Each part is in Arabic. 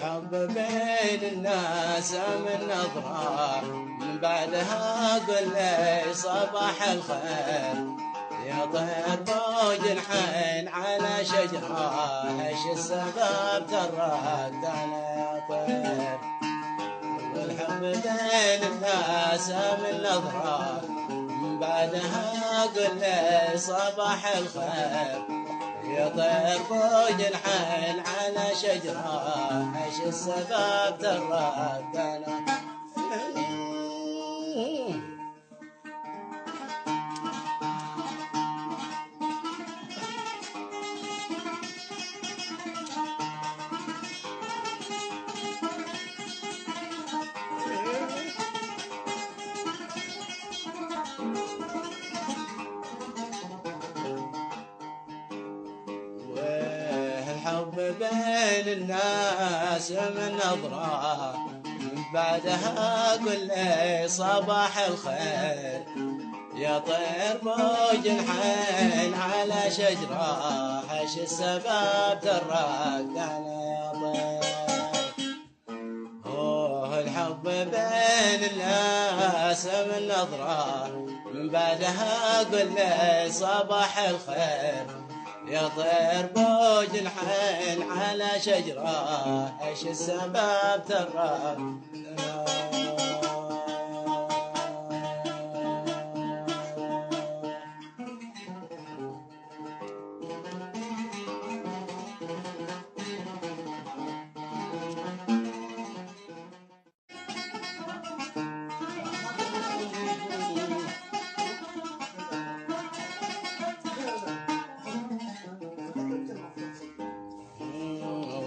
والحب بين الناس من نظرة، من بعدها قل لي صباح الخير. يا طير بجنحين على شجرة، ايش السبب تركتنا يا طير؟ والحب بين الناس من نظرة، من بعدها قل لي صباح الخير. يا طير بجنحين على شجرة، ايش السبب تركتنا؟ الحب بين الناس من نظرة، من بعدها قل لي صباح الخير. يا طير بجنحين على شجرة، ايش السبب تركتنا يا طير؟ الحب بين الناس من نظرة، من بعدها قل لي صباح الخير. يا طير بجنحين على شجرة، ايش السبب تركتنا؟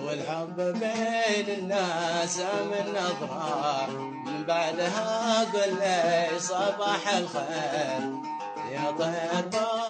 والحب بين الناس من نظرة، من بعدها قل لي صباح الخير. يا طير